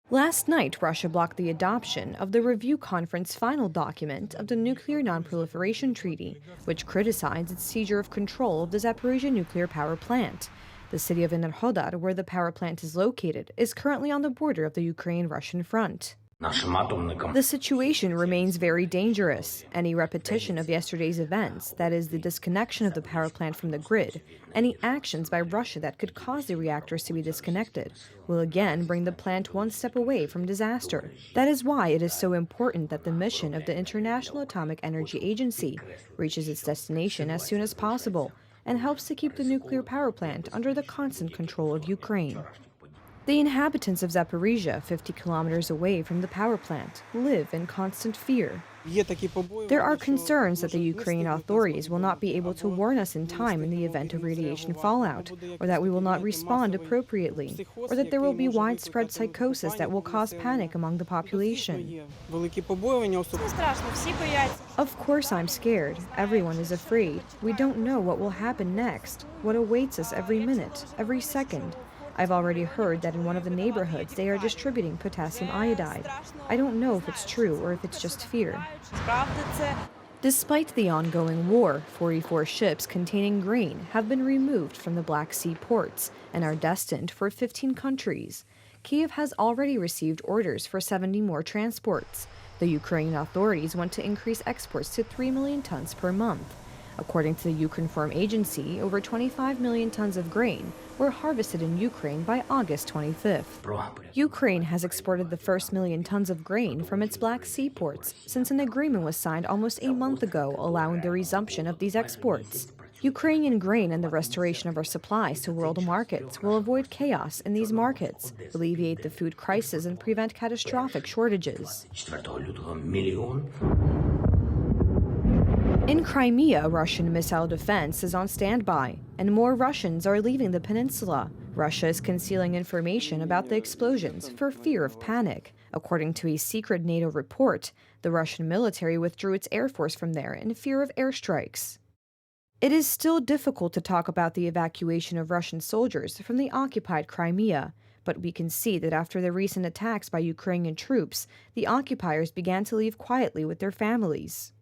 Last night, Russia blocked the adoption of the Review Conference final document of the Nuclear Non-Proliferation Treaty, which criticized its seizure of control of the Zaporizhia Nuclear Power Plant. The city of Enerhodar, where the power plant is located, is currently on the border of the Ukraine-Russian front. The situation remains very dangerous. Any repetition of yesterday's events, that is, the disconnection of the power plant from the grid, any actions by Russia that could cause the reactors to be disconnected, will again bring the plant one step away from disaster. That is why it is so important that the mission of the International Atomic Energy Agency reaches its destination as soon as possible and helps to keep the nuclear power plant under the constant control of Ukraine. The inhabitants of Zaporizhia, 50 kilometers away from the power plant, live in constant fear. There are concerns that the Ukrainian authorities will not be able to warn us in time in the event of radiation fallout, or that we will not respond appropriately, or that there will be widespread psychosis that will cause panic among the population. Of course I'm scared. Everyone is afraid. We don't know what will happen next, what awaits us every minute, every second. I've already heard that in one of the neighborhoods they are distributing potassium iodide. I don't know if it's true or if it's just fear. Despite the ongoing war, 44 ships containing grain have been removed from the Black Sea ports and are destined for 15 countries. Kyiv has already received orders for 70 more transports. The Ukrainian authorities want to increase exports to 3 million tons per month. According to the Ukrinform agency, over 25 million tons of grain were harvested in Ukraine by August 25th. Ukraine has exported the first million tons of grain from its Black Sea ports since an agreement was signed almost a month ago allowing the resumption of these exports. Ukrainian grain and the restoration of our supplies to world markets will avoid chaos in these markets, alleviate the food crisis, and prevent catastrophic shortages. In Crimea, Russian missile defense is on standby, and more Russians are leaving the peninsula. Russia is concealing information about the explosions for fear of panic. According to a secret NATO report, the Russian military withdrew its air force from there in fear of airstrikes. It is still difficult to talk about the evacuation of Russian soldiers from the occupied Crimea, but we can see that after the recent attacks by Ukrainian troops, the occupiers began to leave quietly with their families.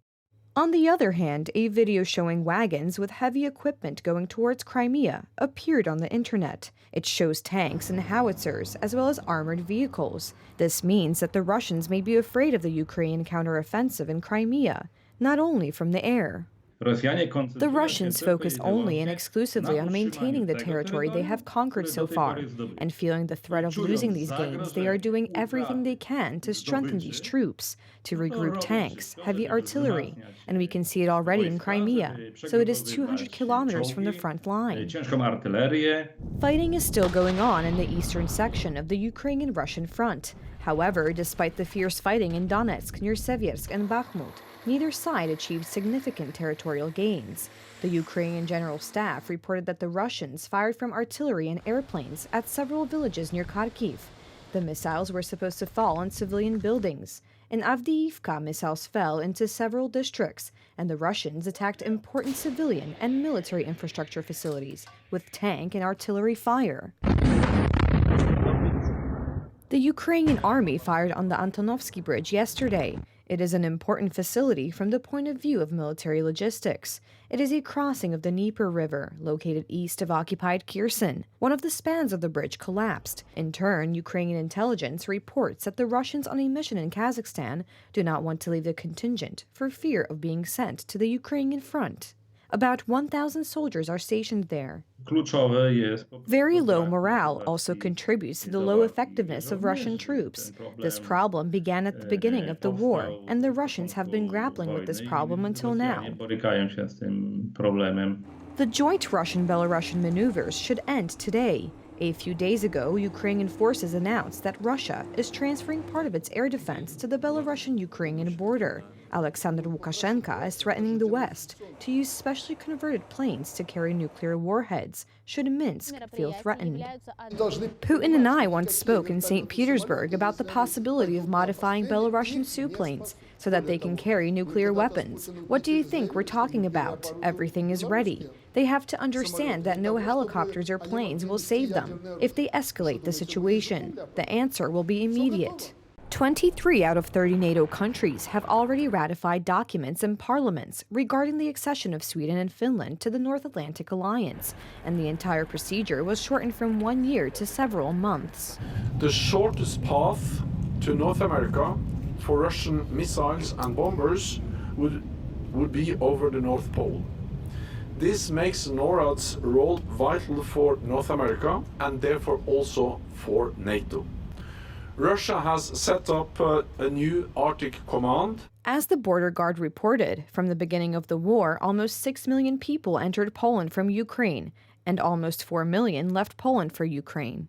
On the other hand, a video showing wagons with heavy equipment going towards Crimea appeared on the internet. It shows tanks and howitzers, as well as armored vehicles. This means that the Russians may be afraid of the Ukrainian counteroffensive in Crimea, not only from the air. The Russians focus only and exclusively on maintaining the territory they have conquered so far, and feeling the threat of losing these gains, they are doing everything they can to strengthen these troops, to regroup tanks, heavy artillery, and we can see it already in Crimea, so it is 200 kilometers from the front line. Fighting is still going on in the eastern section of the Ukrainian-Russian front. However, despite the fierce fighting in Donetsk, near Seversk, and Bakhmut, neither side achieved significant territorial gains. The Ukrainian General Staff reported that the Russians fired from artillery and airplanes at several villages near Kharkiv. The missiles were supposed to fall on civilian buildings. In Avdiivka, missiles fell into several districts, and the Russians attacked important civilian and military infrastructure facilities with tank and artillery fire. The Ukrainian army fired on the Antonovsky Bridge yesterday. It is an important facility from the point of view of military logistics. It is a crossing of the Dnieper River, located east of occupied Kherson. One of the spans of the bridge collapsed. In turn, Ukrainian intelligence reports that the Russians on a mission in Kazakhstan do not want to leave the contingent for fear of being sent to the Ukrainian front. About 1,000 soldiers are stationed there. Very low morale also contributes to the low effectiveness of Russian troops. This problem began at the beginning of the war, and the Russians have been grappling with this problem until now. The joint Russian-Belarusian maneuvers should end today. A few days ago, Ukrainian forces announced that Russia is transferring part of its air defense to the Belarusian-Ukrainian border. Alexander Lukashenko is threatening the West to use specially converted planes to carry nuclear warheads should Minsk feel threatened. Putin and I once spoke in St. Petersburg about the possibility of modifying Belarusian Su-planes so that they can carry nuclear weapons. What do you think we're talking about? Everything is ready. They have to understand that no helicopters or planes will save them if they escalate the situation. The answer will be immediate. 23 out of 30 NATO countries have already ratified documents in parliaments regarding the accession of Sweden and Finland to the North Atlantic Alliance, and the entire procedure was shortened from 1 year to several months. The shortest path to North America for Russian missiles and bombers would be over the North Pole. This makes NORAD's role vital for North America and therefore also for NATO. Russia has set up a new Arctic command. As the border guard reported, from the beginning of the war, almost 6 million people entered Poland from Ukraine, and almost 4 million left Poland for Ukraine.